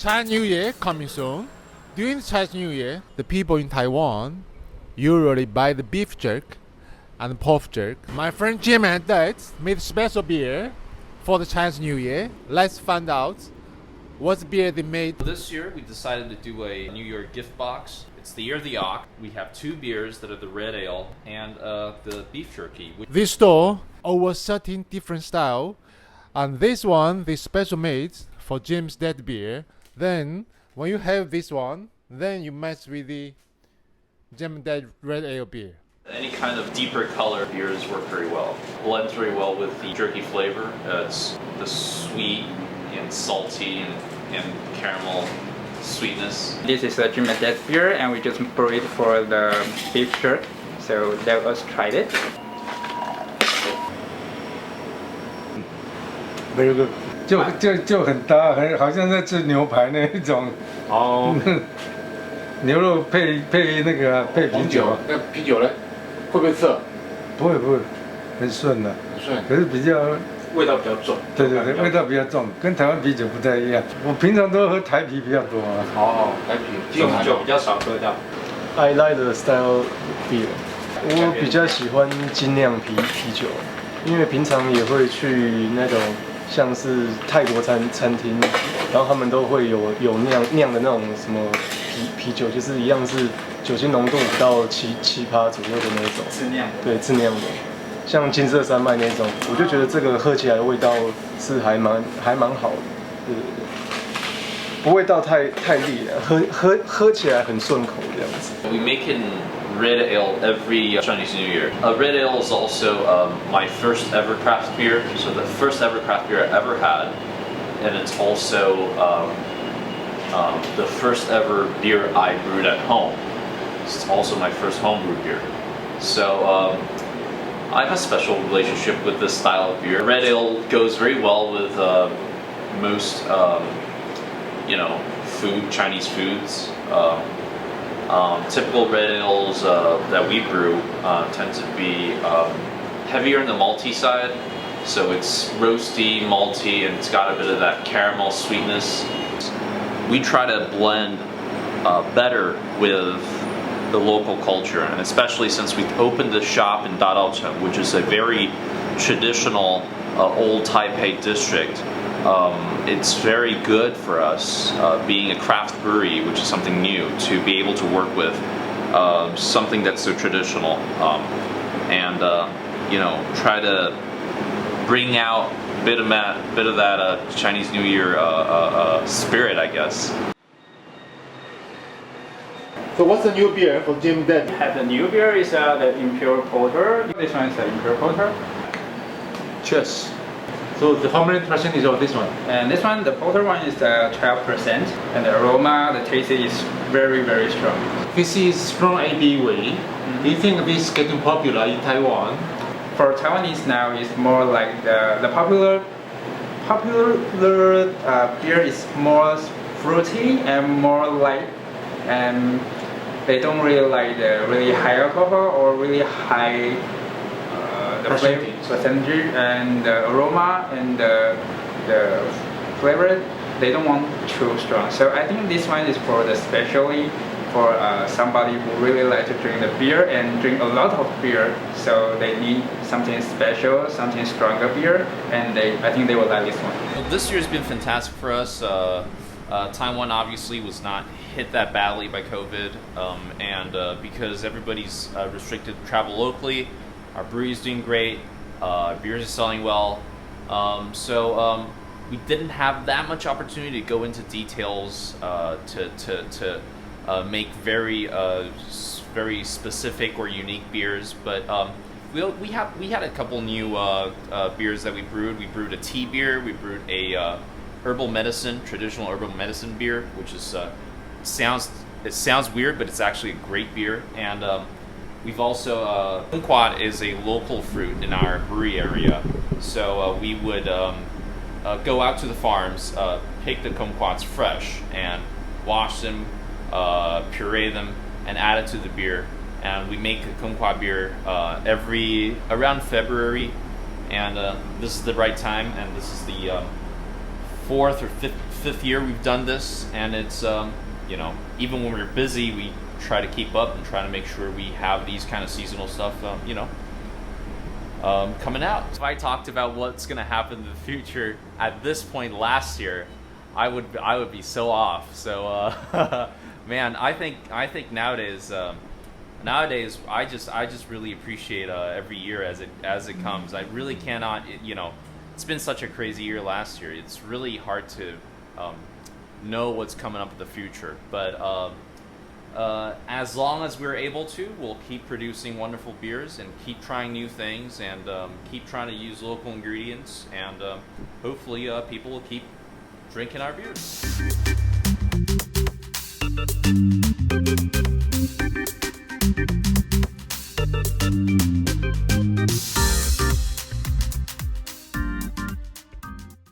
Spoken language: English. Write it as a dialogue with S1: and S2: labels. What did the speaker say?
S1: Chinese New Year coming soon. During the Chinese New Year, the people in Taiwan usually buy the beef jerky and pork jerky. My friend Jim and Dad made special beer for the Chinese New Year. Let's find out what beer they made.
S2: This year we decided to do a New Year gift box. It's the year of the ox. We have two beers that are the red ale and the beef jerky.
S1: This store over 13 different styles, and this one they special made for Jim's Dad beer. Then when you have this one, then you match with the Jim's Dad red ale beer.
S2: Any kind of deeper color beers work very well. Blends very well with the jerky flavor. It's the sweet and salty and caramel sweetness.
S3: This is a Jim and Dad beer, and we just brew it for the beef jerky. So let us try it.
S4: Very good. 就很搭，好像在吃牛排那一种。
S1: 哦，
S4: 牛肉配那个配啤酒。
S1: 那啤酒呢？会不会涩？
S4: 不会，很顺的。
S1: 很顺。
S4: 可是比较
S1: 味道比较重。
S4: 对，味道比较重，跟台湾啤酒不太一样。我平常都喝台啤比较多啊。
S1: 哦，台啤。
S2: 酒比较少喝到。
S5: I like the style beer。我比较喜欢精酿啤酒，因为平常也会去那种。像是泰国餐厅，然后他们都会有酿的那种什么啤酒，就是一样是酒精浓度不到7%左右的那种。
S3: 自酿的。对，
S5: 自酿的，像金色山脉那种，我就觉得这个喝起来的味道是还蛮好的，对，不会到太烈了，喝起来很顺口这样子。
S2: We make in red ale every Chinese New Year. Red ale is also my first ever craft beer, so the first ever craft beer I ever had, and it's also the first ever beer I brewed at home. It's also my first homebrewed beer. So I have a special relationship with this style of beer. Red ale goes very well with most, Chinese foods. Typical red ales that we brew tend to be heavier on the malty side, so it's roasty, malty, and it's got a bit of that caramel sweetness. We try to blend better with the local culture, and especially since we opened the shop in Dadaocheng, which is a very traditional old Taipei district. It's very good for us, being a craft brewery, which is something new, to be able to work with something that's so traditional, and try to bring out a bit of that Chinese New Year spirit, I guess.
S1: So what's the new beer for Jim Dad?
S3: The new beer is the Imperial Porter. This one is the Imperial Porter.
S1: Cheers. So how many percentage of this one?
S3: And this one, the porter one, is 12%, and the aroma, the taste is very, very strong.
S1: This is strong ABV. Do you think this is getting popular in Taiwan?
S3: For Taiwanese now, it's more like the popular beer is more fruity and more light, and they don't really like the really high alcohol or really high percentage and the aroma and the flavor. They don't want too strong. So I think this one is for especially for somebody who really like to drink the beer and drink a lot of beer. So they need something special, something stronger beer, and I think they will like this one.
S2: Well, this year's been fantastic for us. Taiwan obviously was not hit that badly by COVID, and because everybody's restricted to travel locally, our brewery is doing great. Our beers are selling well. So we didn't have that much opportunity to go into details to make very specific or unique beers. But we had a couple new beers that we brewed. We brewed a tea beer. We brewed a traditional herbal medicine beer, which is sounds weird, but it's actually a great beer. And we've also kumquat is a local fruit in our brewery area, so we would go out to the farms, pick the kumquats fresh, and wash them, puree them, and add it to the beer. And we make a kumquat beer around February, and this is the right time, and this is the fourth or fifth year we've done this, and it's you know, even when we're busy, we try to keep up and try to make sure we have these kind of seasonal stuff, you know, coming out. If I talked about what's going to happen in the future at this point last year, I would be so off. So man, I think nowadays I just really appreciate every year as it comes. I really cannot, you know, it's been such a crazy year last year. It's really hard to know what's coming up in the future, but as long as we're able to, we'll keep producing wonderful beers and keep trying new things and keep trying to use local ingredients, and hopefully people will keep drinking our beers.